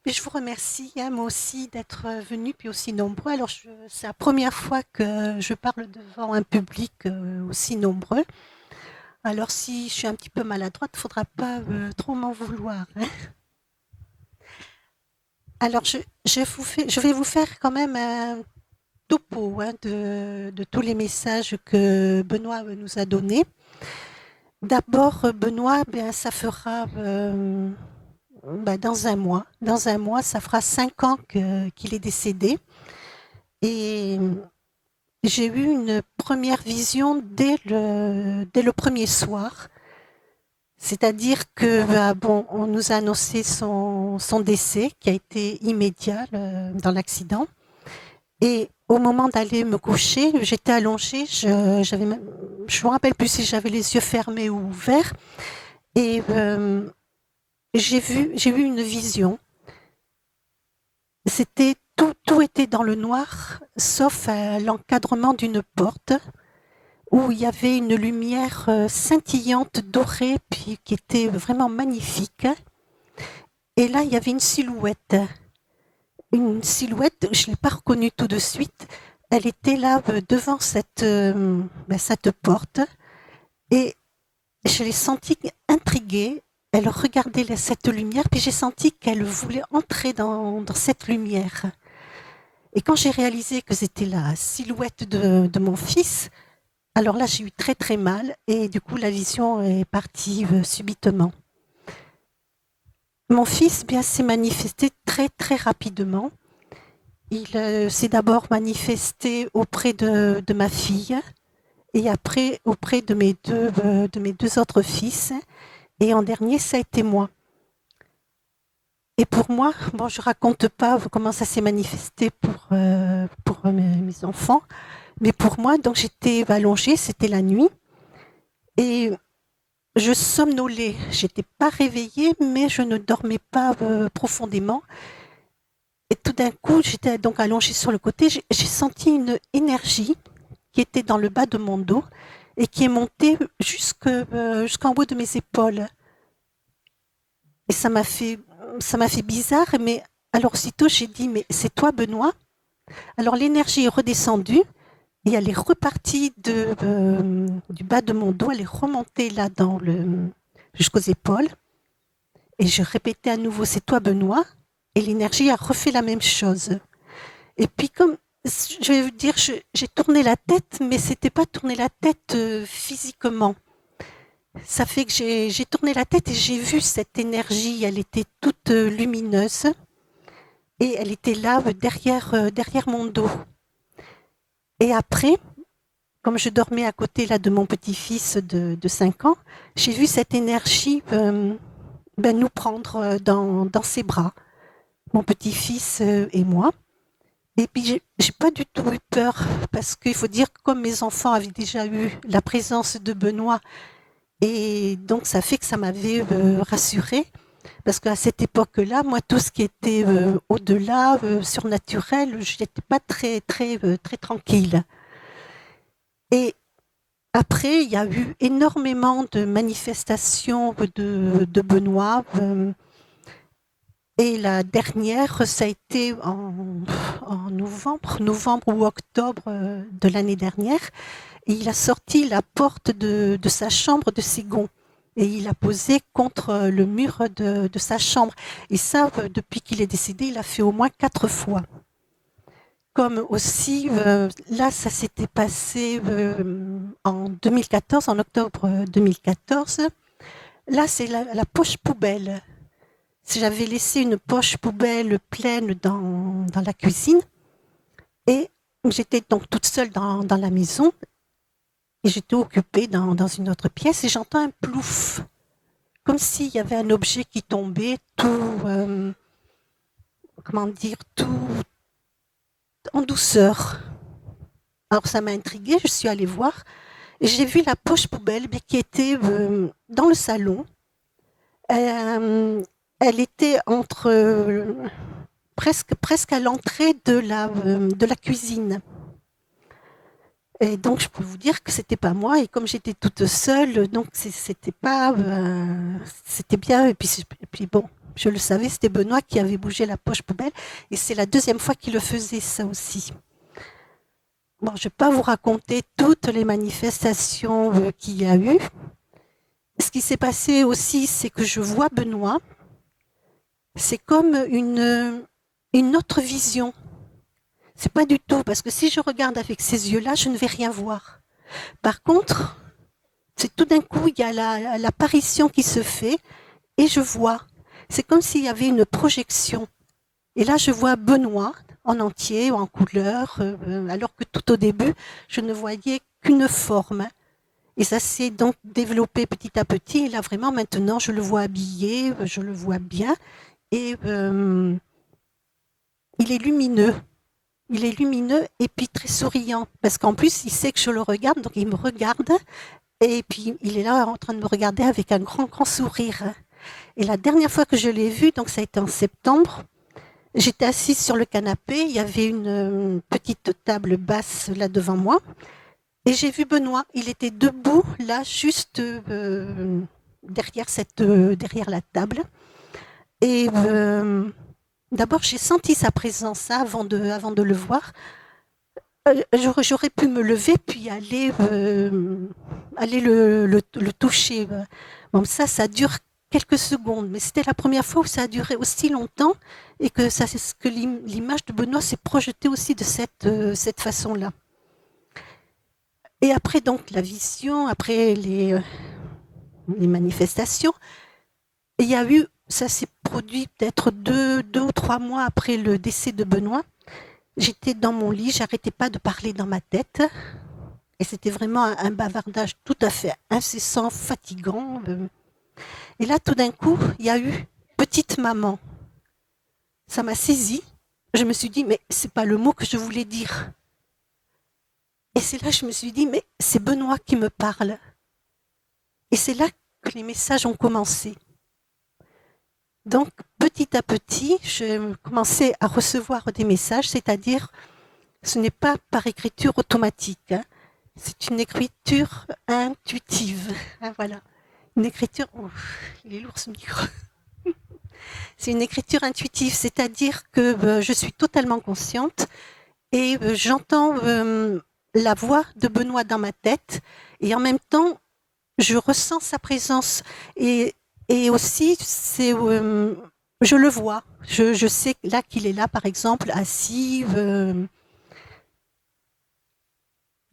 Mais je vous remercie, hein, moi aussi, d'être venus, puis aussi nombreux. Alors, c'est la première fois que je parle devant un public aussi nombreux. Alors, si je suis un petit peu maladroite, il ne faudra pas trop m'en vouloir, hein. Alors, je vais vous faire quand même un topo, hein, de tous les messages que Benoît nous a donnés. D'abord, Benoît, ben, ça fera ben, dans un mois. Dans un mois, ça fera 5 ans qu'il est décédé. Et j'ai eu une première vision dès le premier soir. C'est-à-dire que, bah, bon, on nous a annoncé son décès qui a été immédiat dans l'accident. Et au moment d'aller me coucher, j'étais allongée, je me rappelle plus si j'avais les yeux fermés ou ouverts, et j'ai eu une vision. Tout était dans le noir, sauf l'encadrement d'une porte où il y avait une lumière scintillante, dorée, puis qui était vraiment magnifique. Et là, il y avait une silhouette. Une silhouette, je ne l'ai pas reconnue tout de suite. Elle était là devant cette porte et je l'ai sentie intriguée. Elle regardait cette lumière, puis j'ai senti qu'elle voulait entrer dans cette lumière. Et quand j'ai réalisé que c'était la silhouette de mon fils, alors là, j'ai eu très très mal et du coup, la vision est partie subitement. Mon fils, bien, s'est manifesté très très rapidement. Il s'est d'abord manifesté auprès de ma fille et après auprès de mes deux autres fils. Et en dernier, ça a été moi. Et pour moi, bon, je raconte pas comment ça s'est manifesté pour mes enfants, mais pour moi, donc j'étais allongée, c'était la nuit, et je somnolais. J'étais pas réveillée, mais je ne dormais pas profondément. Et tout d'un coup, j'étais donc allongée sur le côté, j'ai senti une énergie qui était dans le bas de mon dos et qui est montée jusqu'en haut de mes épaules. Et ça m'a fait bizarre, mais alors aussitôt j'ai dit, mais c'est toi Benoît? Alors l'énergie est redescendue et elle est repartie du bas de mon dos, elle est remontée là jusqu'aux épaules. Et je répétais à nouveau, c'est toi Benoît? Et l'énergie a refait la même chose. Et puis comme, je vais vous dire, j'ai tourné la tête, mais c'était pas tourner la tête physiquement. Ça fait que j'ai tourné la tête et j'ai vu cette énergie, elle était toute lumineuse et elle était là derrière mon dos. Et après, comme je dormais à côté là de mon petit-fils de 5 ans, j'ai vu cette énergie nous prendre dans ses bras, mon petit-fils et moi. Et puis j'ai pas du tout eu peur parce qu'il faut dire que comme mes enfants avaient déjà eu la présence de Benoît et donc ça fait que ça m'avait rassurée parce qu'à cette époque-là, moi tout ce qui était au-delà, surnaturel, je n'étais pas très tranquille. Et après, il y a eu énormément de manifestations de Benoît. Et la dernière, ça a été en novembre ou octobre de l'année dernière. Et il a sorti la porte de sa chambre de ses gonds. Et il a posé contre le mur de sa chambre. Et ça, depuis qu'il est décédé, il a fait au moins 4 fois. Comme aussi, là, ça s'était passé en 2014, en octobre 2014. Là, c'est la poche poubelle. J'avais laissé une poche poubelle pleine dans la cuisine et j'étais donc toute seule dans la maison et j'étais occupée dans une autre pièce et j'entends un plouf, comme s'il y avait un objet qui tombait comment dire, tout en douceur. Alors ça m'a intriguée, je suis allée voir et j'ai vu la poche poubelle mais qui était dans le salon. Euh, Elle était presque à l'entrée de la cuisine. Et donc, je peux vous dire que c'était pas moi. Et comme c'était toute seule, donc c'était pas, c'était bien. Et puis bon, Je le savais, c'était Benoît qui avait bougé la poche poubelle. Et c'est la deuxième fois qu'il le faisait, ça aussi. Bon, je ne vais pas vous raconter toutes les manifestations qu'il y a eu. Ce qui s'est passé aussi, c'est que je vois Benoît. C'est comme une autre vision. C'est pas du tout, parce que si je regarde avec ces yeux-là, je ne vais rien voir. Par contre, c'est tout d'un coup, il y a l'apparition qui se fait et je vois. C'est comme s'il y avait une projection. Et là, je vois Benoît en entier, en couleur, alors que tout au début, je ne voyais qu'une forme. Et ça s'est donc développé petit à petit. Et là, vraiment, maintenant, je le vois habillé, je le vois bien. Et il est lumineux. Il est lumineux et puis très souriant. Parce qu'en plus, il sait que je le regarde, donc il me regarde. Et puis, il est là en train de me regarder avec un grand, grand sourire. Et la dernière fois que je l'ai vu, donc ça a été en septembre, j'étais assise sur le canapé. Il y avait une petite table basse là devant moi. Et j'ai vu Benoît. Il était debout là, juste derrière la table. Et d'abord, j'ai senti sa présence là, avant de le voir. J'aurais pu me lever puis aller le toucher. Bon, ça dure quelques secondes, mais c'était la première fois où ça a duré aussi longtemps et que l'image de Benoît s'est projetée aussi de cette façon-là. Et après donc la vision, après les manifestations, il y a eu, ça s'est produit peut-être deux ou 3 mois après le décès de Benoît. J'étais dans mon lit, j'arrêtais pas de parler dans ma tête. Et c'était vraiment un bavardage tout à fait incessant, fatigant. Et là, tout d'un coup, il y a eu petite maman. Ça m'a saisie. Je me suis dit, mais c'est pas le mot que je voulais dire. Et c'est là que je me suis dit, mais c'est Benoît qui me parle. Et c'est là que les messages ont commencé. Donc, petit à petit, je commençais à recevoir des messages, c'est-à-dire, ce n'est pas par écriture automatique, hein. C'est une écriture intuitive. Hein, voilà. Une écriture... Oh, il est lourd ce micro. C'est une écriture intuitive, c'est-à-dire que je suis totalement consciente et j'entends la voix de Benoît dans ma tête et en même temps, je ressens sa présence et aussi, je le vois. Je sais là qu'il est là, par exemple, assis.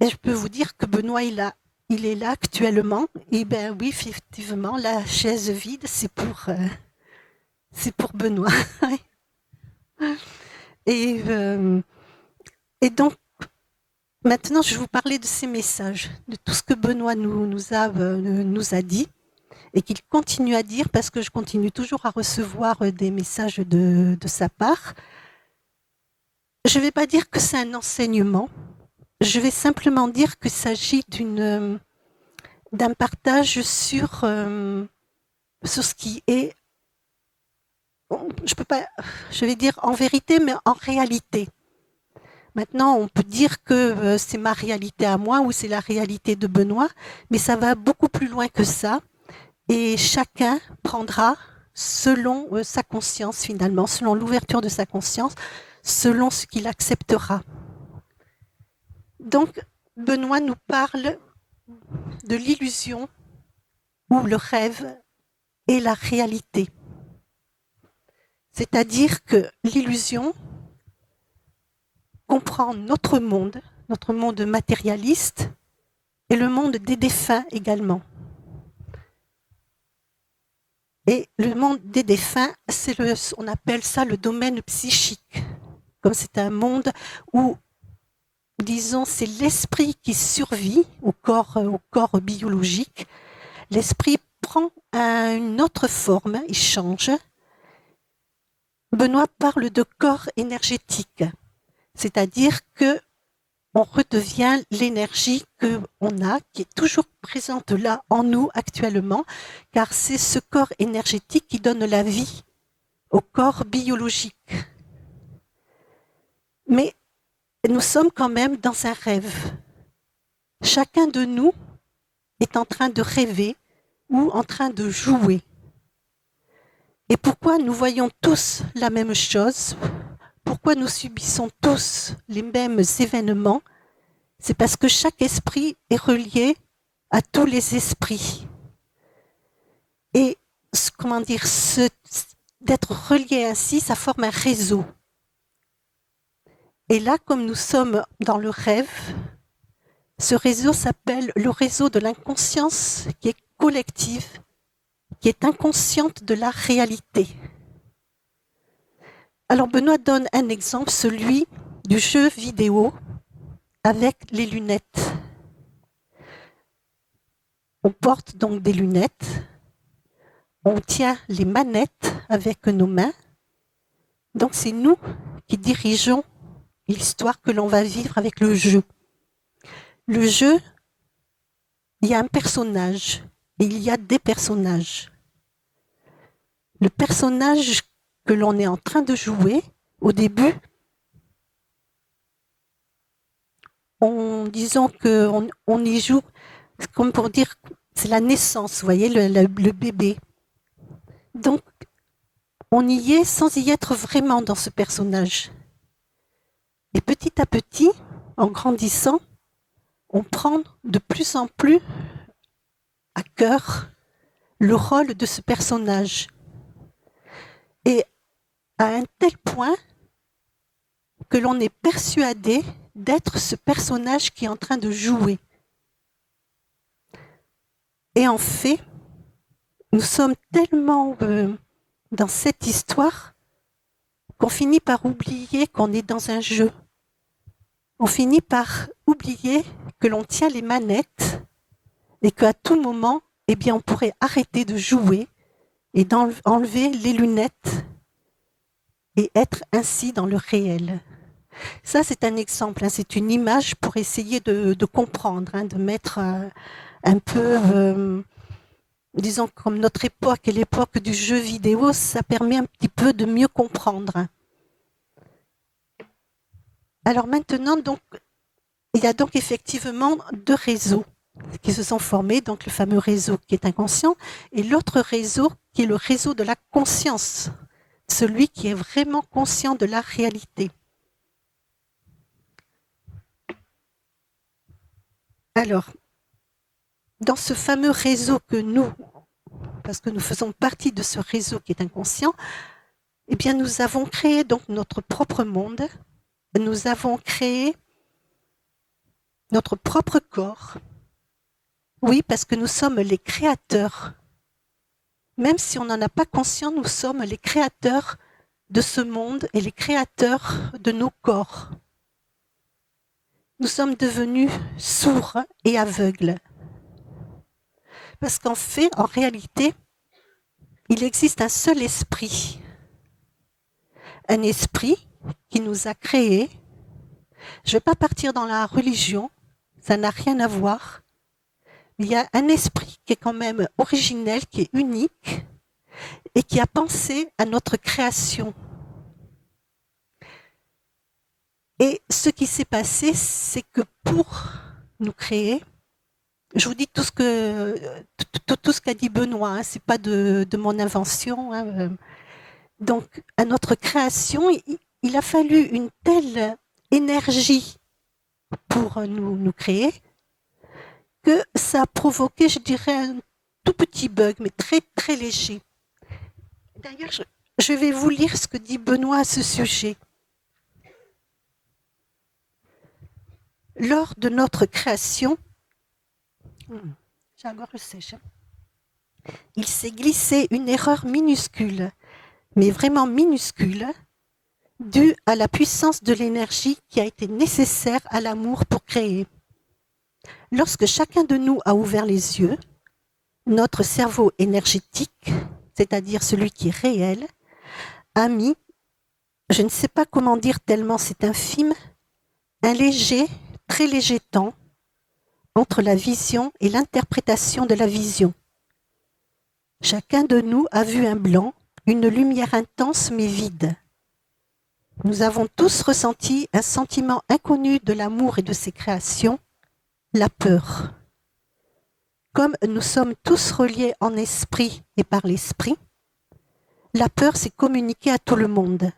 Et je peux vous dire que Benoît, il est là actuellement. Et ben oui, effectivement, la chaise vide, c'est pour Benoît. et, et donc, maintenant, je vais vous parler de ces messages, de tout ce que Benoît nous a dit et qu'il continue à dire parce que je continue toujours à recevoir des messages de sa part. Je ne vais pas dire que c'est un enseignement. Je vais simplement dire qu'il s'agit d'un partage sur ce qui est, je vais dire en vérité, mais en réalité. Maintenant, on peut dire que c'est ma réalité à moi ou c'est la réalité de Benoît, mais ça va beaucoup plus loin que ça. Et chacun prendra selon sa conscience finalement, selon l'ouverture de sa conscience, selon ce qu'il acceptera. Donc, Benoît nous parle de l'illusion ou le rêve et la réalité. C'est-à-dire que l'illusion comprend notre monde matérialiste et le monde des défunts également. Et le monde des défunts, on appelle ça le domaine psychique. Comme c'est un monde où, disons, c'est l'esprit qui survit au corps biologique. L'esprit prend une autre forme, il change. Benoît parle de corps énergétique, c'est-à-dire que on redevient l'énergie qu'on a, qui est toujours présente là en nous actuellement, car c'est ce corps énergétique qui donne la vie au corps biologique. Mais nous sommes quand même dans un rêve. Chacun de nous est en train de rêver ou en train de jouer. Et pourquoi nous voyons tous la même chose? Pourquoi nous subissons tous les mêmes événements? C'est parce que chaque esprit est relié à tous les esprits. Et comment dire, d'être relié ainsi, ça forme un réseau. Et là, comme nous sommes dans le rêve, ce réseau s'appelle le réseau de l'inconscience qui est collective, qui est inconsciente de la réalité. Alors Benoît donne un exemple, celui du jeu vidéo avec les lunettes. On porte donc des lunettes, on tient les manettes avec nos mains, donc c'est nous qui dirigeons l'histoire que l'on va vivre avec le jeu. Le jeu, il y a un personnage et il y a des personnages. Le personnage que l'on est en train de jouer, au début, disons qu'on y joue, comme pour dire, c'est la naissance, vous voyez, le bébé. Donc, on y est sans y être vraiment dans ce personnage. Et petit à petit, en grandissant, on prend de plus en plus à cœur le rôle de ce personnage. Et à un tel point que l'on est persuadé d'être ce personnage qui est en train de jouer. Et en fait, nous sommes tellement dans cette histoire qu'on finit par oublier qu'on est dans un jeu. On finit par oublier que l'on tient les manettes et qu'à tout moment, eh bien, on pourrait arrêter de jouer et enlever les lunettes et être ainsi dans le réel. Ça, c'est un exemple, hein, c'est une image pour essayer de comprendre, hein, de mettre un peu, disons, comme notre époque est l'époque du jeu vidéo, ça permet un petit peu de mieux comprendre. Alors maintenant, donc, il y a donc effectivement deux réseaux qui se sont formés, donc le fameux réseau qui est inconscient et l'autre réseau qui est le réseau de la conscience, celui qui est vraiment conscient de la réalité. Alors, dans ce fameux réseau que nous, parce que nous faisons partie de ce réseau qui est inconscient, eh bien nous avons créé donc notre propre monde, nous avons créé notre propre corps. Oui, parce que nous sommes les créateurs. Même si on n'en a pas conscience, nous sommes les créateurs de ce monde et les créateurs de nos corps. Nous sommes devenus sourds et aveugles. Parce qu'en fait, en réalité, il existe un seul esprit. Un esprit qui nous a créés. Je ne vais pas partir dans la religion, ça n'a rien à voir. Il y a un esprit qui est quand même originel, qui est unique et qui a pensé à notre création. Et ce qui s'est passé, c'est que pour nous créer, je vous dis tout ce qu'a dit Benoît, hein, c'est pas de mon invention. Hein. Donc, à notre création, il a fallu une telle énergie pour nous créer que ça a provoqué, je dirais, un tout petit bug, mais très très léger. D'ailleurs, je vais vous lire ce que dit Benoît à ce sujet. Lors de notre création, j'ai la gorge sèche, il s'est glissé une erreur minuscule, mais vraiment minuscule, due à la puissance de l'énergie qui a été nécessaire à l'amour pour créer. Lorsque chacun de nous a ouvert les yeux, notre cerveau énergétique, c'est-à-dire celui qui est réel, a mis, je ne sais pas comment dire tellement c'est infime, un léger, très léger temps entre la vision et l'interprétation de la vision. Chacun de nous a vu un blanc, une lumière intense mais vide. Nous avons tous ressenti un sentiment inconnu de l'amour et de ses créations, la peur. Comme nous sommes tous reliés en esprit et par l'esprit, La peur s'est communiquée à tout le monde.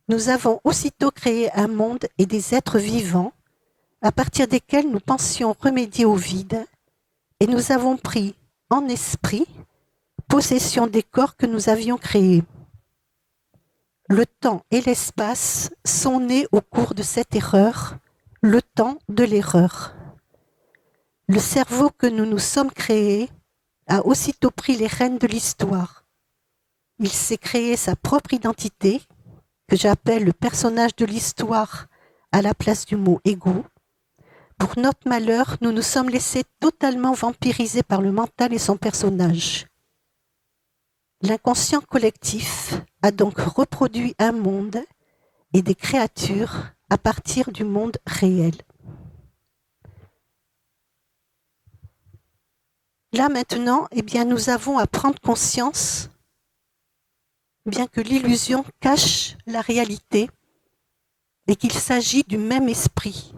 Nous avons aussitôt créé un monde et des êtres vivants à partir desquels nous pensions remédier au vide, et nous avons pris, en esprit, possession des corps que nous avions créés. Le temps et l'espace sont nés au cours de cette erreur, le temps de l'erreur. Le cerveau que nous nous sommes créés a aussitôt pris les rênes de l'histoire. Il s'est créé sa propre identité, que j'appelle le personnage de l'histoire à la place du mot ego. Pour notre malheur, nous nous sommes laissés totalement vampiriser par le mental et son personnage. L'inconscient collectif a donc reproduit un monde et des créatures à partir du monde réel. Là maintenant, nous avons à prendre conscience, bien que l'illusion cache la réalité et qu'il s'agit du même esprit.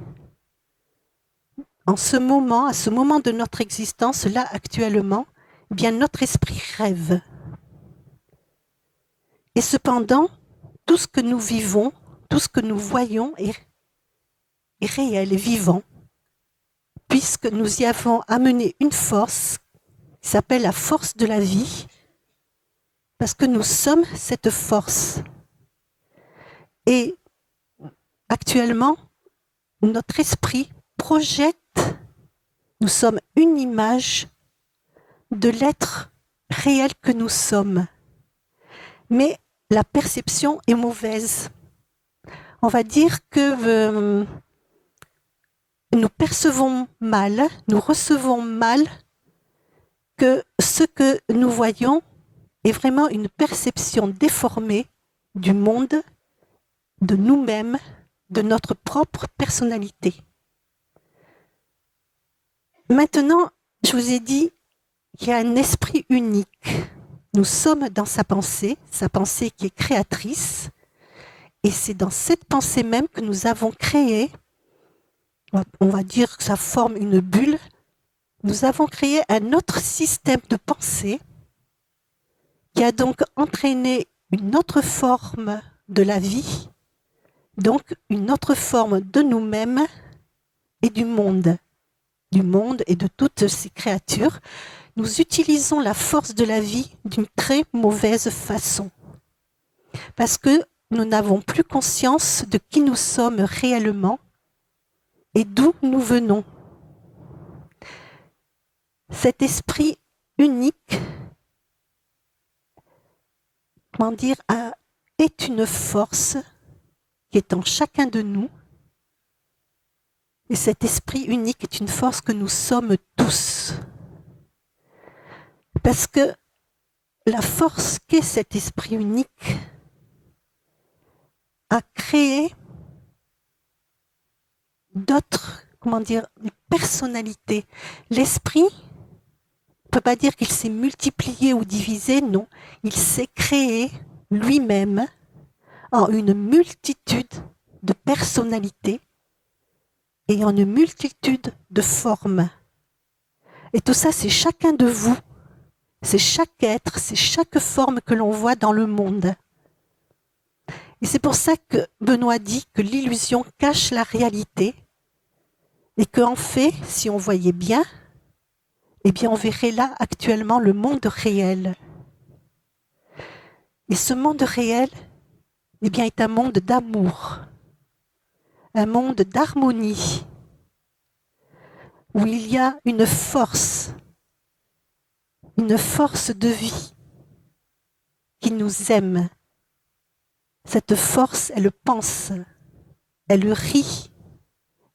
À ce moment de notre existence, là actuellement, notre esprit rêve. Et cependant, tout ce que nous vivons, tout ce que nous voyons est réel et vivant, puisque nous y avons amené une force qui s'appelle la force de la vie, parce que nous sommes cette force. Et actuellement, notre esprit projette, nous sommes une image de l'être réel que nous sommes. Mais la perception est mauvaise. On va dire que nous percevons mal, nous recevons mal que ce que nous voyons est vraiment une perception déformée du monde, de nous-mêmes, de notre propre personnalité. Maintenant, je vous ai dit qu'il y a un esprit unique. Nous sommes dans sa pensée qui est créatrice, et c'est dans cette pensée même que nous avons créé, on va dire que ça forme une bulle, nous avons créé un autre système de pensée qui a donc entraîné une autre forme de la vie, donc une autre forme de nous-mêmes et du monde et de toutes ces créatures. Nous utilisons la force de la vie d'une très mauvaise façon, parce que nous n'avons plus conscience de qui nous sommes réellement et d'où nous venons. Cet esprit unique, est une force qui est en chacun de nous. Et cet esprit unique est une force que nous sommes tous. Parce que la force qu'est cet esprit unique a créé d'autres, personnalités. L'esprit ne peut pas dire qu'il s'est multiplié ou divisé, non. Il s'est créé lui-même en une multitude de personnalités et en une multitude de formes. Et tout ça, c'est chacun de vous. C'est chaque être, c'est chaque forme que l'on voit dans le monde. Et c'est pour ça que Benoît dit que l'illusion cache la réalité et qu'en fait, si on voyait bien, on verrait là actuellement le monde réel. Et ce monde réel, est un monde d'amour, un monde d'harmonie, où il y a une force de vie qui nous aime. Cette force, elle pense, elle rit,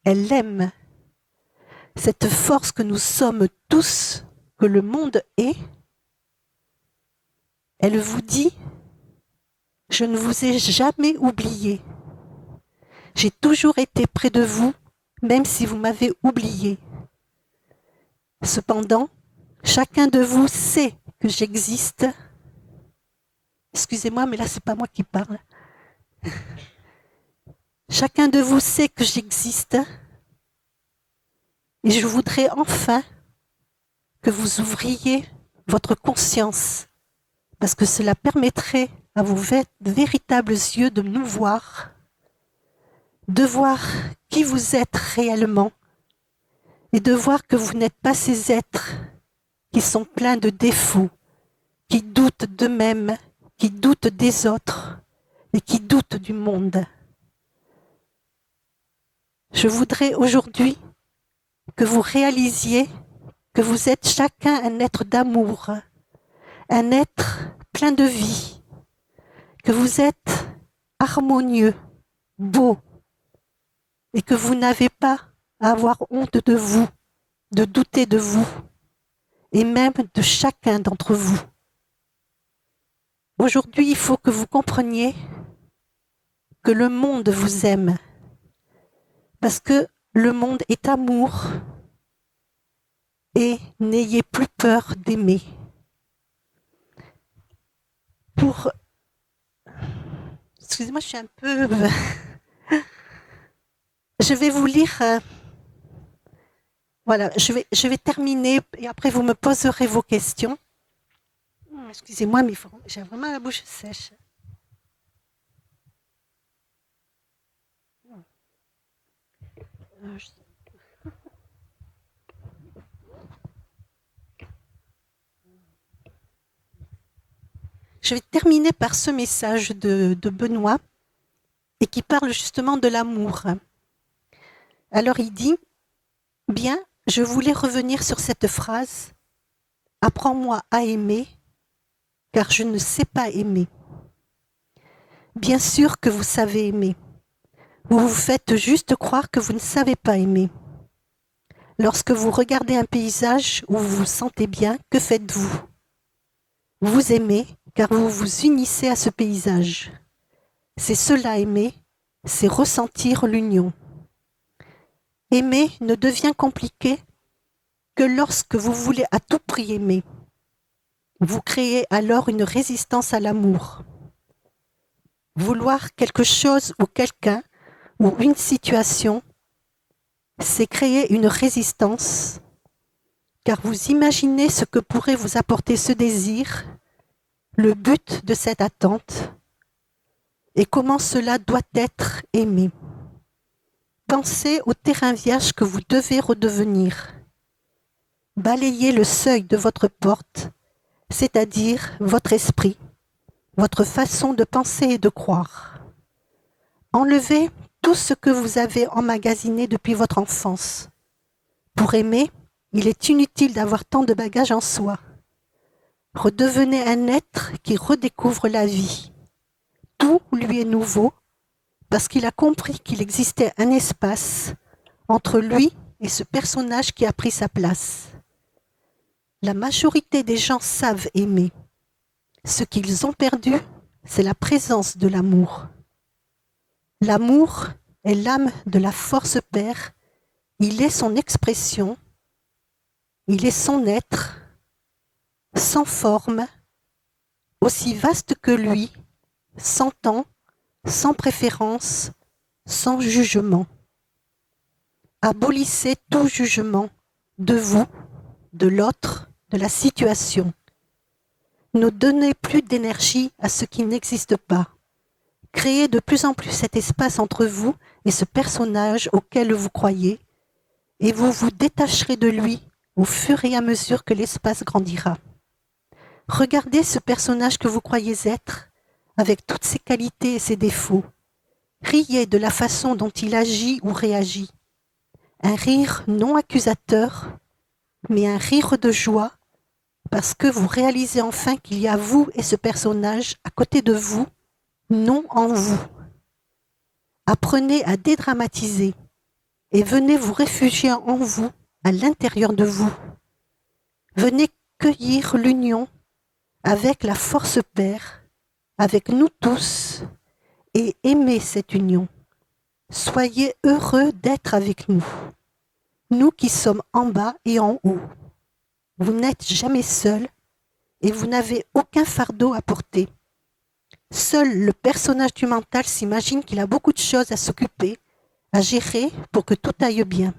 elle aime. Cette force que nous sommes tous, que le monde est, elle vous dit, je ne vous ai jamais oublié. J'ai toujours été près de vous, même si vous m'avez oublié. Cependant, chacun de vous sait que j'existe. Excusez-moi, mais là, c'est pas moi qui parle. Chacun de vous sait que j'existe. Et je voudrais enfin que vous ouvriez votre conscience parce que cela permettrait à vos véritables yeux de nous voir, de voir qui vous êtes réellement et de voir que vous n'êtes pas ces êtres qui sont pleins de défauts, qui doutent d'eux-mêmes, qui doutent des autres et qui doutent du monde. Je voudrais aujourd'hui que vous réalisiez que vous êtes chacun un être d'amour, un être plein de vie, que vous êtes harmonieux, beau, et que vous n'avez pas à avoir honte de vous, de douter de vous, et même de chacun d'entre vous. Aujourd'hui, il faut que vous compreniez que le monde vous aime, parce que le monde est amour, et n'ayez plus peur d'aimer. Excusez-moi, je suis un peu... Je vais vous lire... Voilà, je vais terminer et après vous me poserez vos questions. Excusez-moi, mais j'ai vraiment la bouche sèche. Je vais terminer par ce message de Benoît et qui parle justement de l'amour. Alors il dit, bien, je voulais revenir sur cette phrase, apprends-moi à aimer, car je ne sais pas aimer. Bien sûr que vous savez aimer. Vous vous faites juste croire que vous ne savez pas aimer. Lorsque vous regardez un paysage où vous vous sentez bien, que faites-vous? Vous aimez, car vous vous unissez à ce paysage. C'est cela aimer, c'est ressentir l'union. Aimer ne devient compliqué que lorsque vous voulez à tout prix aimer. Vous créez alors une résistance à l'amour. Vouloir quelque chose ou quelqu'un ou une situation, c'est créer une résistance, car vous imaginez ce que pourrait vous apporter ce désir, le but de cette attente, et comment cela doit être aimé. Pensez au terrain vierge que vous devez redevenir. Balayez le seuil de votre porte, c'est-à-dire votre esprit, votre façon de penser et de croire. Enlevez tout ce que vous avez emmagasiné depuis votre enfance. Pour aimer, il est inutile d'avoir tant de bagages en soi. Redevenez un être qui redécouvre la vie. Tout lui est nouveau parce qu'il a compris qu'il existait un espace entre lui et ce personnage qui a pris sa place. La majorité des gens savent aimer. Ce qu'ils ont perdu, c'est la présence de l'amour. L'amour est l'âme de la force Père. Il est son expression, il est son être, sans forme, aussi vaste que lui, sans temps, sans préférence, sans jugement. Abolissez tout jugement de vous, de l'autre, de la situation. Ne donnez plus d'énergie à ce qui n'existe pas. Créez de plus en plus cet espace entre vous et ce personnage auquel vous croyez, et vous vous détacherez de lui au fur et à mesure que l'espace grandira. Regardez ce personnage que vous croyez être, avec toutes ses qualités et ses défauts. Riez de la façon dont il agit ou réagit. Un rire non accusateur, mais un rire de joie, parce que vous réalisez enfin qu'il y a vous et ce personnage à côté de vous, non en vous. Apprenez à dédramatiser et venez vous réfugier en vous, à l'intérieur de vous. Venez cueillir l'union avec la force Père, avec nous tous, et aimer cette union. Soyez heureux d'être avec nous, nous qui sommes en bas et en haut. Vous n'êtes jamais seul et vous n'avez aucun fardeau à porter. Seul le personnage du mental s'imagine qu'il a beaucoup de choses à s'occuper, à gérer pour que tout aille bien.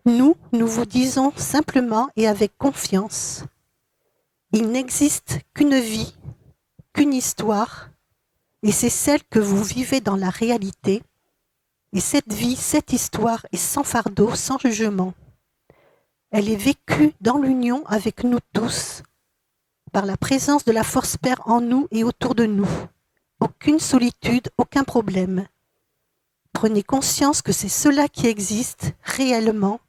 Nous vous disons simplement et avec confiance, Il n'existe qu'une vie, qu'une histoire, et c'est celle que vous vivez dans la réalité. Et cette vie, cette histoire est sans fardeau, sans jugement. Elle est vécue dans l'union avec nous tous, par la présence de la force Père en nous et autour de nous. Aucune solitude, aucun problème. Prenez conscience que c'est cela qui existe réellement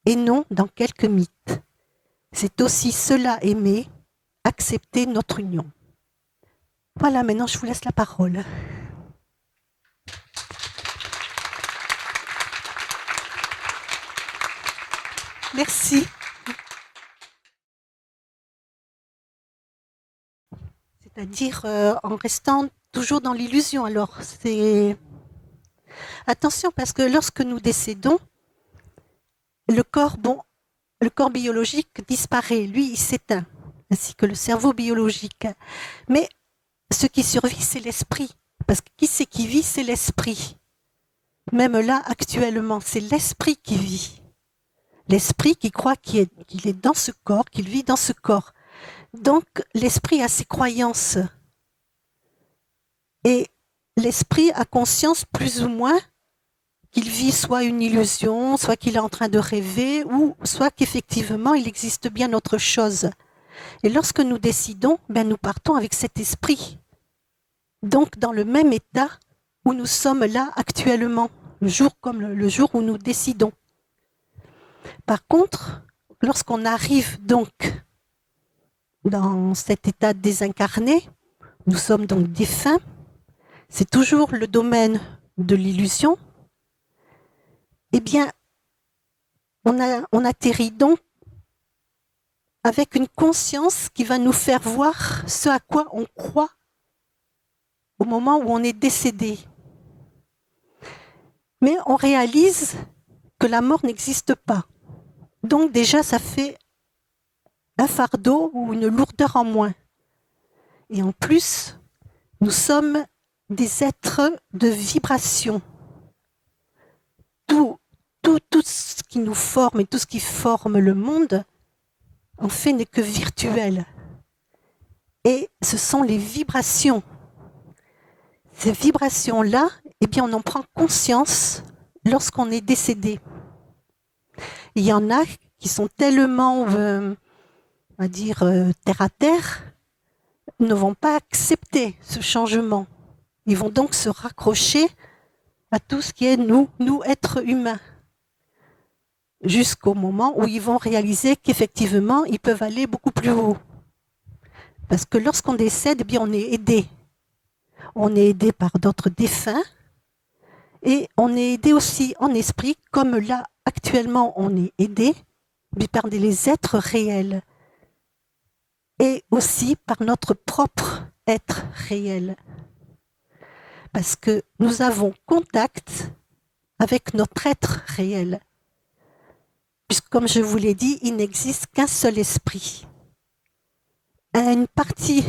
et non dans quelques mythes. C'est aussi cela aimer, accepter notre union. Voilà, maintenant je vous laisse la parole. Merci. C'est-à-dire en restant toujours dans l'illusion. Alors, c'est... Attention, parce que lorsque nous décédons, le corps biologique disparaît, lui, il s'éteint, ainsi que le cerveau biologique. Mais ce qui survit, c'est l'esprit. Parce que qui c'est qui vit, c'est l'esprit. Même là, actuellement, c'est l'esprit qui vit. L'esprit qui croit qu'il est dans ce corps, qu'il vit dans ce corps. Donc, l'esprit a ses croyances. Et l'esprit a conscience, plus ou moins, qu'il vit soit une illusion, soit qu'il est en train de rêver, ou soit qu'effectivement, il existe bien autre chose. Et lorsque nous décidons, nous partons avec cet esprit. Donc, dans le même état où nous sommes là actuellement, le jour comme le jour où nous décidons. Par contre, lorsqu'on arrive donc dans cet état désincarné, nous sommes donc défunts, c'est toujours le domaine de l'illusion, eh bien, on atterrit donc avec une conscience qui va nous faire voir ce à quoi on croit au moment où on est décédé. Mais on réalise que la mort n'existe pas. Donc déjà, ça fait un fardeau ou une lourdeur en moins. Et en plus, nous sommes des êtres de vibration. Tout ce qui nous forme et tout ce qui forme le monde, en fait, n'est que virtuel. Et ce sont les vibrations. Ces vibrations-là, eh bien, on en prend conscience lorsqu'on est décédé. Il y en a qui sont tellement, on va dire, terre à terre, ne vont pas accepter ce changement. Ils vont donc se raccrocher à tout ce qui est nous êtres humains, jusqu'au moment où ils vont réaliser qu'effectivement, ils peuvent aller beaucoup plus haut. Parce que lorsqu'on décède, eh bien, on est aidé. On est aidé par d'autres défunts et on est aidé aussi en esprit, comme là, actuellement, on est aidé, mais par les êtres réels et aussi par notre propre être réel. Parce que nous avons contact avec notre être réel. Puisque, comme je vous l'ai dit, il n'existe qu'un seul esprit. Une partie...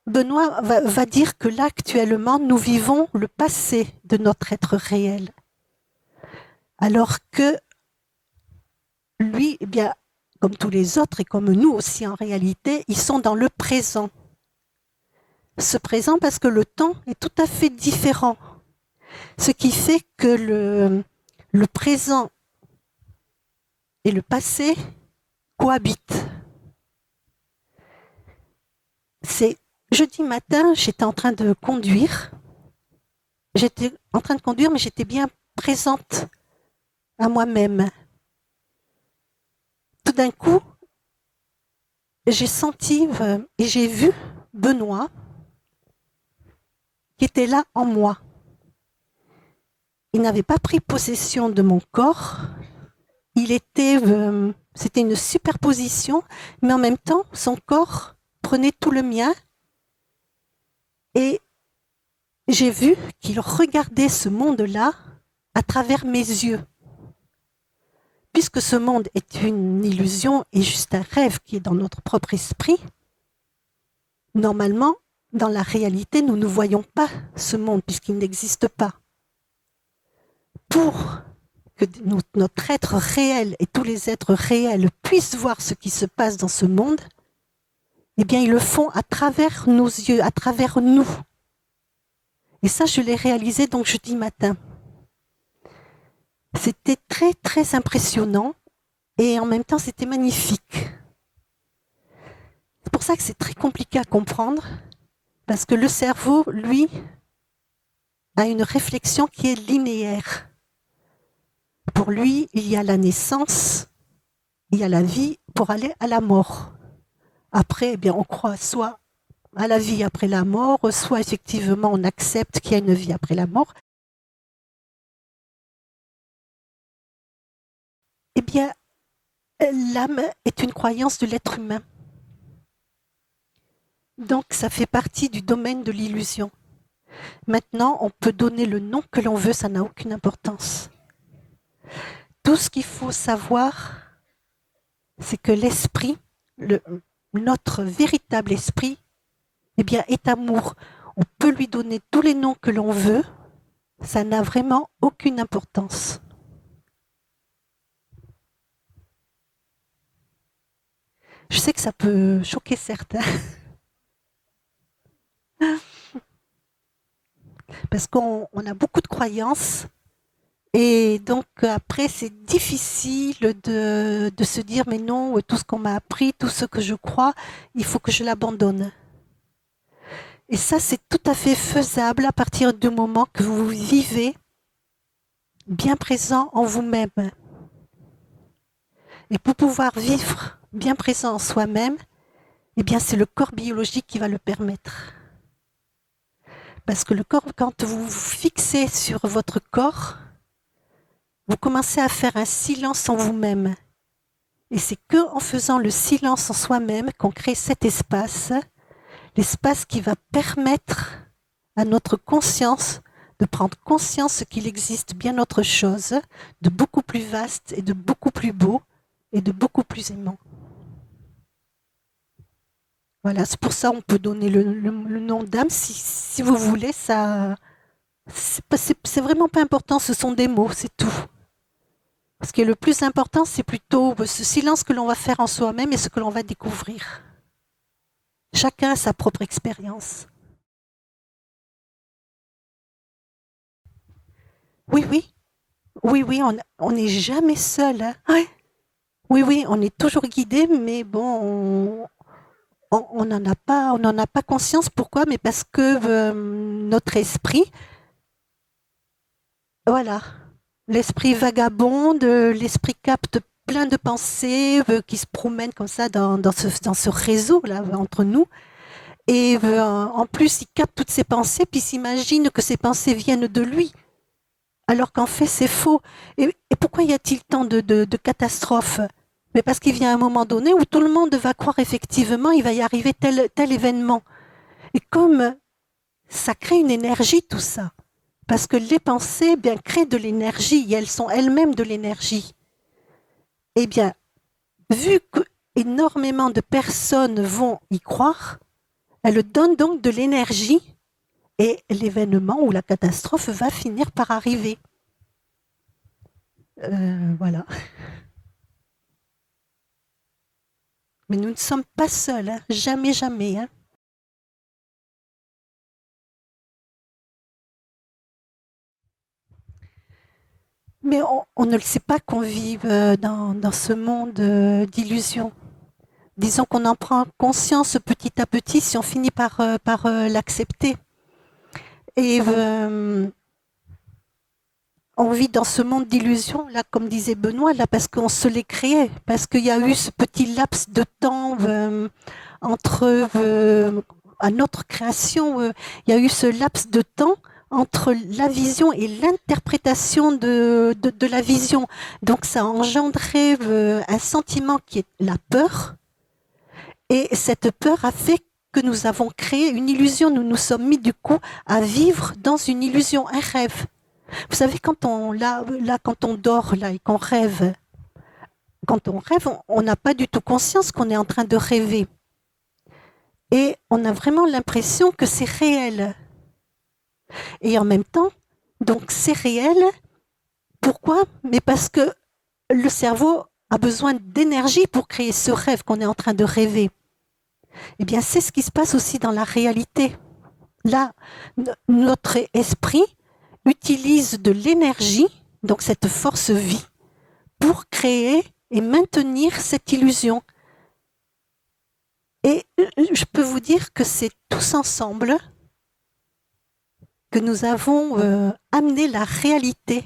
Benoît va dire que là, actuellement, nous vivons le passé de notre être réel. Alors que lui, eh bien, comme tous les autres et comme nous aussi en réalité, ils sont dans le présent. Ce présent parce que le temps est tout à fait différent. Ce qui fait que le présent et le passé cohabitent. C'est jeudi matin, j'étais en train de conduire. J'étais en train de conduire, mais j'étais bien présente à moi-même. Tout d'un coup, j'ai senti et j'ai vu Benoît qui était là en moi. Il n'avait pas pris possession de mon corps. C'était une superposition, mais en même temps, son corps prenait tout le mien. Et j'ai vu qu'il regardait ce monde-là à travers mes yeux. Puisque ce monde est une illusion et juste un rêve qui est dans notre propre esprit, normalement, dans la réalité, nous ne voyons pas ce monde puisqu'il n'existe pas. Pour que notre être réel et tous les êtres réels puissent voir ce qui se passe dans ce monde, eh bien, ils le font à travers nos yeux, à travers nous. Et ça, je l'ai réalisé donc jeudi matin. C'était très, très impressionnant et en même temps, c'était magnifique. C'est pour ça que c'est très compliqué à comprendre, parce que le cerveau, lui, a une réflexion qui est linéaire. Pour lui, il y a la naissance, il y a la vie pour aller à la mort. Après, eh bien, on croit soit à la vie après la mort, soit effectivement on accepte qu'il y a une vie après la mort. Eh bien, l'âme est une croyance de l'être humain. Donc, ça fait partie du domaine de l'illusion. Maintenant, on peut donner le nom que l'on veut, ça n'a aucune importance. Tout ce qu'il faut savoir, c'est que l'esprit, notre véritable esprit, eh bien, est amour. On peut lui donner tous les noms que l'on veut, ça n'a vraiment aucune importance. Je sais que ça peut choquer certains, parce qu'on a beaucoup de croyances, et donc après c'est difficile de se dire mais non, tout ce qu'on m'a appris, tout ce que je crois, il faut que je l'abandonne. Et ça, c'est tout à fait faisable à partir du moment que vous vivez bien présent en vous-même. Et pour pouvoir vivre bien présent en soi-même, eh bien, c'est le corps biologique qui va le permettre. Parce que le corps, quand vous vous fixez sur votre corps, vous commencez à faire un silence en vous-même. Et c'est qu'en faisant le silence en soi-même qu'on crée cet espace, l'espace qui va permettre à notre conscience de prendre conscience qu'il existe bien autre chose, de beaucoup plus vaste et de beaucoup plus beau et de beaucoup plus aimant. Voilà, c'est pour ça qu'on peut donner le nom d'âme si vous voulez. Ça, c'est vraiment pas important, ce sont des mots, c'est tout. Ce qui est le plus important, c'est plutôt ce silence que l'on va faire en soi-même et ce que l'on va découvrir. Chacun a sa propre expérience. Oui, oui. Oui, oui, on n'est jamais seul. Hein. Ouais. Oui, oui, on est toujours guidé, mais bon, on n'en a pas conscience. Pourquoi? Mais parce que notre esprit, voilà, l'esprit vagabonde, l'esprit capte plein de pensées qui se promènent comme ça dans ce réseau-là entre nous. Et en plus, il capte toutes ces pensées, puis s'imagine que ces pensées viennent de lui. Alors qu'en fait, c'est faux. Et pourquoi y a-t-il tant de catastrophes? Mais parce qu'il vient un moment donné où tout le monde va croire effectivement il va y arriver tel événement. Et comme ça crée une énergie, tout ça, parce que les pensées bien créent de l'énergie, et elles sont elles-mêmes de l'énergie. Eh bien, vu qu'énormément de personnes vont y croire, elles donnent donc de l'énergie et l'événement ou la catastrophe va finir par arriver. Voilà. Mais nous ne sommes pas seuls, hein. Jamais, jamais. Hein. Mais on ne le sait pas qu'on vive dans ce monde d'illusions. Disons qu'on en prend conscience petit à petit si on finit par l'accepter. Et on vit dans ce monde d'illusions, là, comme disait Benoît, là, parce qu'on se l'est créé, parce qu'il y a eu ce petit laps de temps entre à notre création, il y a eu ce laps de temps entre la vision et l'interprétation de la vision. Donc ça a engendré un sentiment qui est la peur, et cette peur a fait que nous avons créé une illusion, nous nous sommes mis du coup à vivre dans une illusion, un rêve. Vous savez, quand on dort là et qu'on rêve, quand on rêve, on n'a pas du tout conscience qu'on est en train de rêver. Et on a vraiment l'impression que c'est réel. Et en même temps, donc c'est réel Pourquoi? Mais parce que le cerveau a besoin d'énergie pour créer ce rêve qu'on est en train de rêver. Eh bien, c'est ce qui se passe aussi dans la réalité. Là, notre esprit utilise de l'énergie, donc cette force vie, pour créer et maintenir cette illusion. Et je peux vous dire que c'est tous ensemble que nous avons amené la réalité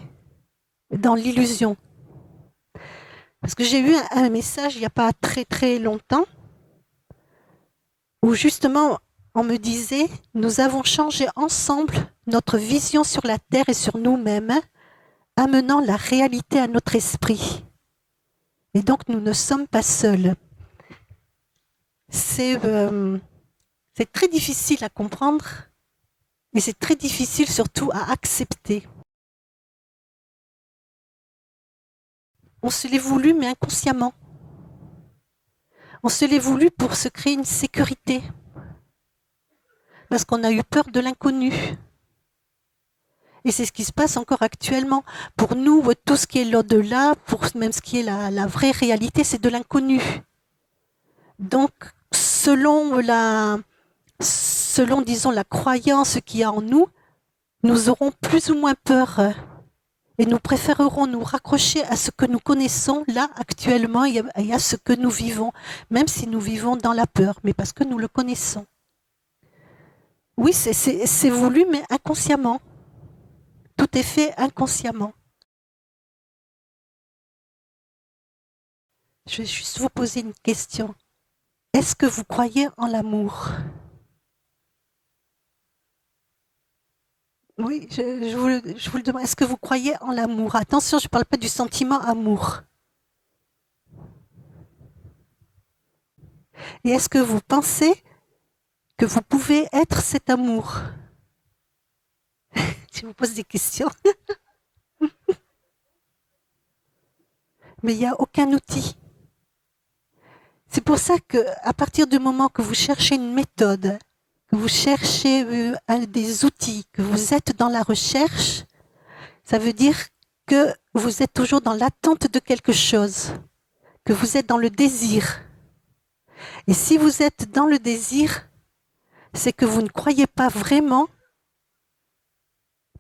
dans l'illusion. Parce que j'ai eu un message il n'y a pas très très longtemps où justement on me disait « Nous avons changé ensemble notre vision sur la Terre et sur nous-mêmes, amenant la réalité à notre esprit. Et donc nous ne sommes pas seuls. » C'est très difficile à comprendre, mais c'est très difficile surtout à accepter. On se l'est voulu, mais inconsciemment. On se l'est voulu pour se créer une sécurité, parce qu'on a eu peur de l'inconnu. Et c'est ce qui se passe encore actuellement. Pour nous, tout ce qui est l'au-delà, pour même ce qui est la vraie réalité, c'est de l'inconnu. Donc, selon, disons, la croyance qu'il y a en nous, nous aurons plus ou moins peur. Et nous préférerons nous raccrocher à ce que nous connaissons là, actuellement, et à ce que nous vivons, même si nous vivons dans la peur, mais parce que nous le connaissons. Oui, c'est voulu, mais inconsciemment. Tout est fait inconsciemment. Je vais juste vous poser une question. Est-ce que vous croyez en l'amour? Oui, je vous le demande. Est-ce que vous croyez en l'amour? Attention, je ne parle pas du sentiment amour. Et est-ce que vous pensez que vous pouvez être cet amour? Je vous pose des questions. Mais il n'y a aucun outil. C'est pour ça qu'à partir du moment que vous cherchez une méthode, que vous cherchez des outils, que vous êtes dans la recherche, ça veut dire que vous êtes toujours dans l'attente de quelque chose, que vous êtes dans le désir. Et si vous êtes dans le désir, c'est que vous ne croyez pas vraiment,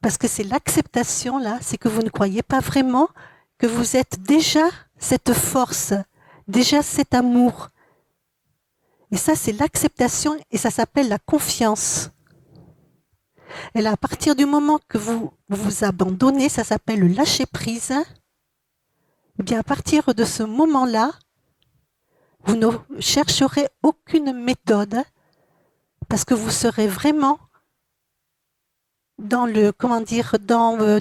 parce que c'est l'acceptation là, c'est que vous ne croyez pas vraiment que vous êtes déjà cette force, déjà cet amour. Et ça, c'est l'acceptation et ça s'appelle la confiance. Et là, à partir du moment que vous vous abandonnez, ça s'appelle le lâcher-prise, eh bien à partir de ce moment-là, vous ne chercherez aucune méthode parce que vous serez vraiment dans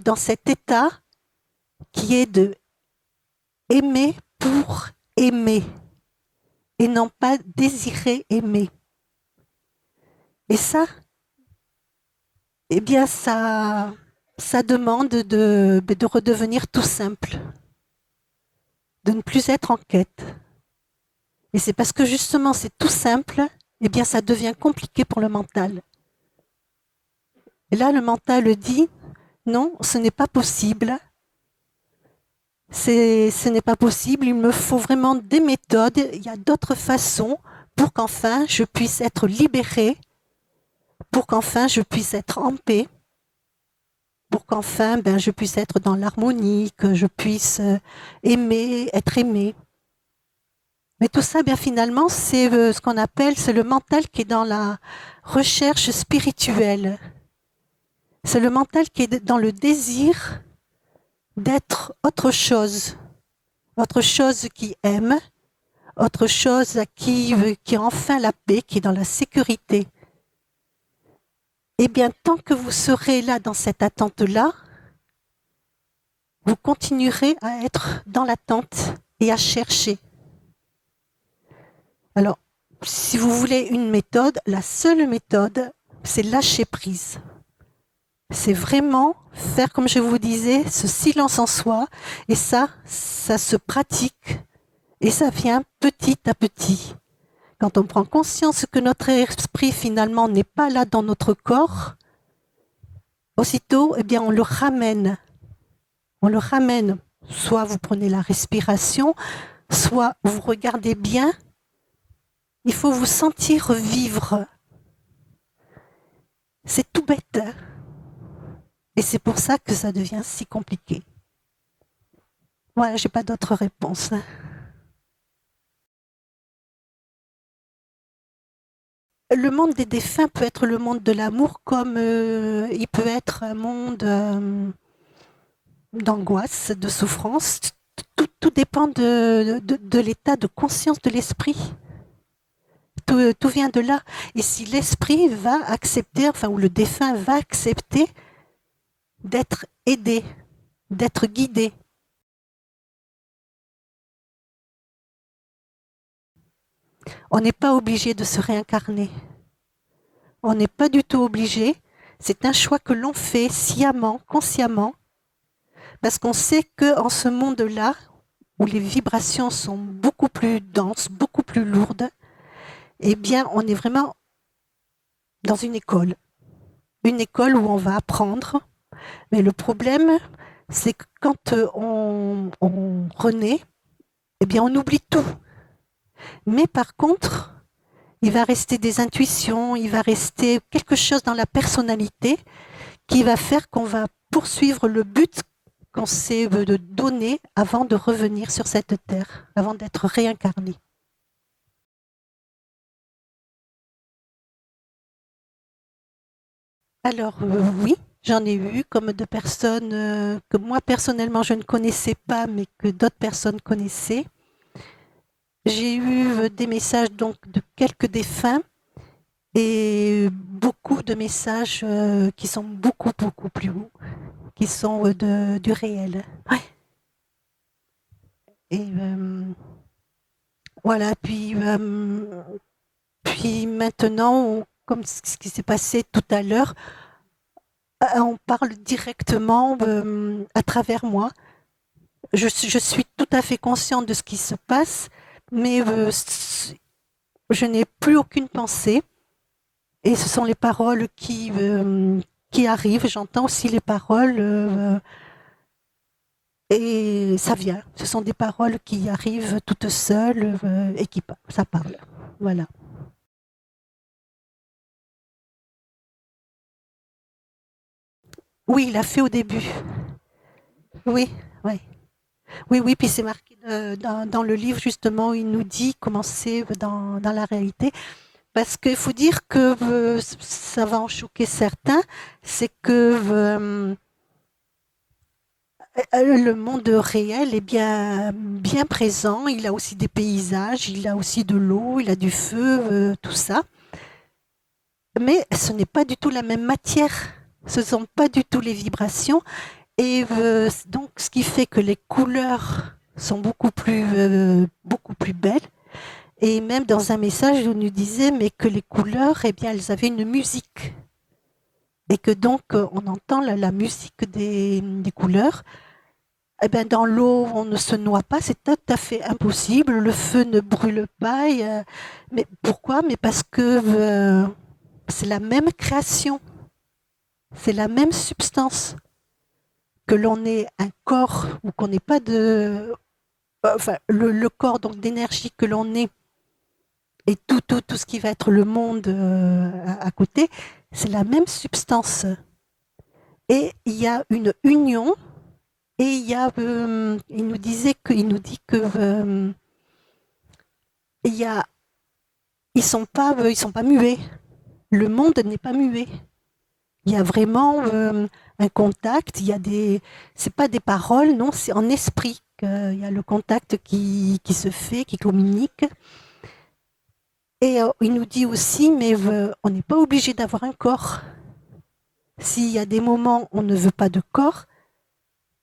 dans cet état qui est de aimer pour aimer et non pas désirer aimer. Et ça, eh bien ça demande de redevenir tout simple, de ne plus être en quête. Et c'est parce que justement c'est tout simple, eh bien ça devient compliqué pour le mental. Et là, le mental dit, non, ce n'est pas possible. Ce n'est pas possible, il me faut vraiment des méthodes, il y a d'autres façons pour qu'enfin je puisse être libérée, pour qu'enfin je puisse être en paix, pour qu'enfin je puisse être dans l'harmonie, que je puisse aimer, être aimée. Mais tout ça, bien finalement, c'est ce qu'on appelle, c'est le mental qui est dans la recherche spirituelle. C'est le mental qui est dans le désir d'être autre chose qui aime, autre chose qui a enfin la paix, qui est dans la sécurité. Eh bien, tant que vous serez là dans cette attente-là, vous continuerez à être dans l'attente et à chercher. Alors, si vous voulez une méthode, la seule méthode, c'est lâcher prise. C'est vraiment faire, comme je vous disais, ce silence en soi. Et ça se pratique. Et ça vient petit à petit. Quand on prend conscience que notre esprit, finalement, n'est pas là dans notre corps, aussitôt, eh bien, on le ramène On le ramène, soit vous prenez la respiration, soit vous regardez bien. Il faut vous sentir vivre. C'est tout bête. Hein, et c'est pour ça que ça devient si compliqué. Voilà, j'ai pas d'autre réponse. Le monde des défunts peut être le monde de l'amour comme il peut être un monde d'angoisse, de souffrance. Tout dépend de l'état de conscience de l'esprit. Tout vient de là. Et si l'esprit va accepter, enfin, ou le défunt va accepter d'être aidé, d'être guidé. On n'est pas obligé de se réincarner. On n'est pas du tout obligé. C'est un choix que l'on fait sciemment, consciemment, parce qu'on sait qu'en ce monde-là, où les vibrations sont beaucoup plus denses, beaucoup plus lourdes, eh bien, on est vraiment dans une école où on va apprendre. Mais le problème, c'est que quand on renaît, eh bien, on oublie tout. Mais par contre, il va rester des intuitions, il va rester quelque chose dans la personnalité qui va faire qu'on va poursuivre le but qu'on s'est donné avant de revenir sur cette terre, avant d'être réincarné. Alors oui, j'en ai eu comme de personnes que moi personnellement je ne connaissais pas, mais que d'autres personnes connaissaient. J'ai eu des messages donc de quelques défunts et beaucoup de messages qui sont beaucoup plus hauts, qui sont du réel. Ouais. Et voilà, puis maintenant, comme ce qui s'est passé tout à l'heure, on parle directement à travers moi. Je suis tout à fait consciente de ce qui se passe, mais je n'ai plus aucune pensée. Et ce sont les paroles qui arrivent. J'entends aussi les paroles et ça vient. Ce sont des paroles qui arrivent toutes seules et ça parle. Voilà. Oui, il l'a fait au début. Oui, oui. Oui, puis c'est marqué dans le livre, justement, il nous dit comment c'est dans la réalité. Parce qu'il faut dire que ça va en choquer certains, c'est que le monde réel est bien présent. Il a aussi des paysages, il a aussi de l'eau, il a du feu, tout ça. Mais ce n'est pas du tout la même matière. Ce ne sont pas du tout les vibrations. Et donc, ce qui fait que les couleurs sont beaucoup plus belles. Et même dans un message, on nous disait mais que les couleurs, eh bien, elles avaient une musique. Et que donc, on entend la musique des couleurs. Eh ben, dans l'eau, on ne se noie pas, c'est tout à fait impossible. Le feu ne brûle pas. Mais pourquoi? Mais parce que c'est la même création, c'est la même substance. Que l'on ait un corps ou qu'on n'ait pas de... Enfin, le corps donc d'énergie que l'on ait et tout ce qui va être le monde à côté, c'est la même substance. Et il y a une union. Et il nous disait il nous dit que il y a, ils sont pas muets. Le monde n'est pas muet. Il y a vraiment un contact. C'est pas des paroles, non, c'est en esprit qu'il y a le contact qui se fait, qui communique. Et il nous dit aussi, mais on n'est pas obligé d'avoir un corps. S'il y a des moments où on ne veut pas de corps,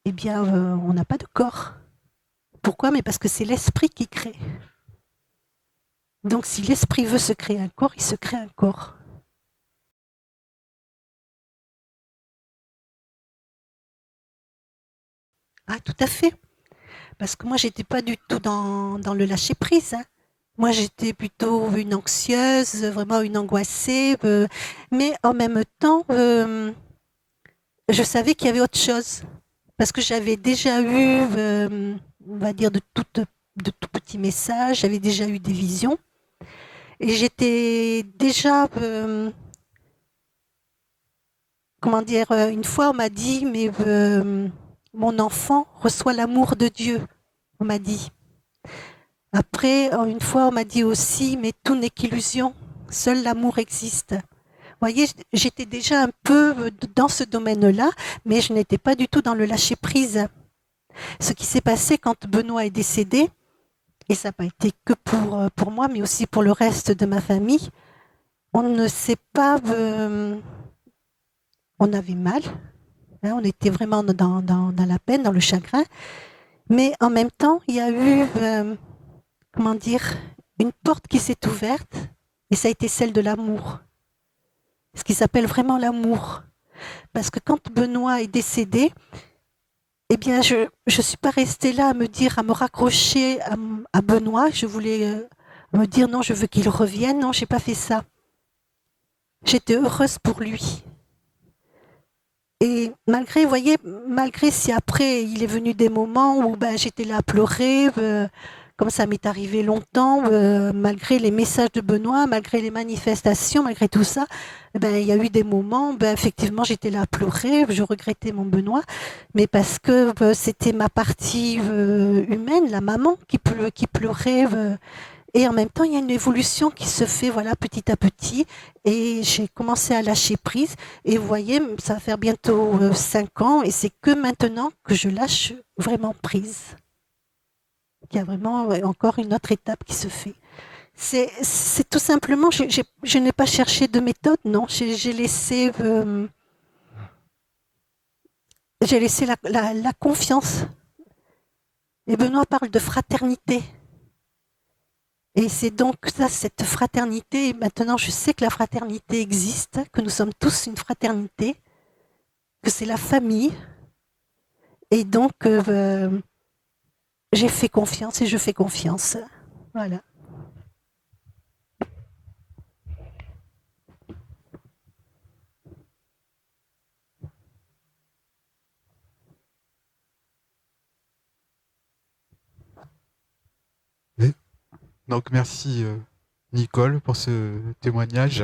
eh bien, on n'a pas de corps. Pourquoi? Mais parce que c'est l'esprit qui crée. Donc, si l'esprit veut se créer un corps, il se crée un corps. Ah, tout à fait. Parce que moi, j'étais pas du tout dans le lâcher prise. Hein. Moi, j'étais plutôt une anxieuse, vraiment une angoissée. Mais en même temps, je savais qu'il y avait autre chose. parce que j'avais déjà eu, on va dire, de tout petits messages, j'avais déjà eu des visions. Et j'étais déjà, comment dire, une fois on m'a dit, mais mon enfant reçoit l'amour de Dieu, on m'a dit. Après, une fois on m'a dit aussi, mais tout n'est qu'illusion, seul l'amour existe. Vous voyez, j'étais déjà un peu dans ce domaine-là, mais je n'étais pas du tout dans le lâcher-prise. Ce qui s'est passé quand Benoît est décédé, et ça n'a pas été que pour moi, mais aussi pour le reste de ma famille, on ne sait pas, on avait mal, hein, on était vraiment dans la peine, dans le chagrin, mais en même temps, il y a eu, comment dire, une porte qui s'est ouverte, et ça a été celle de l'amour, ce qui s'appelle vraiment l'amour. Parce que quand Benoît est décédé, eh bien, je ne suis pas restée là à me dire, à me raccrocher à Benoît. Je voulais me dire, non, je veux qu'il revienne. Non, je n'ai pas fait ça. J'étais heureuse pour lui. Et malgré, vous voyez, malgré si après, il est venu des moments où ben, j'étais là à pleurer, comme ça m'est arrivé longtemps, malgré les messages de Benoît, malgré les manifestations, malgré tout ça, ben, il y a eu des moments, ben, effectivement, j'étais là à pleurer, je regrettais mon Benoît, mais parce que c'était ma partie humaine, la maman qui pleurait. Et en même temps, il y a une évolution qui se fait voilà, petit à petit. Et j'ai commencé à lâcher prise. Et vous voyez, ça va faire bientôt 5 ans. Et c'est que maintenant que je lâche vraiment prise. Il y a vraiment encore une autre étape qui se fait. C'est tout simplement, je n'ai pas cherché de méthode, non. J'ai laissé la confiance. Et Benoît parle de fraternité. Et c'est donc ça, cette fraternité. Maintenant, je sais que la fraternité existe, que nous sommes tous une fraternité, que c'est la famille. Et donc, j'ai fait confiance et je fais confiance. Voilà. Et donc merci Nicole pour ce témoignage.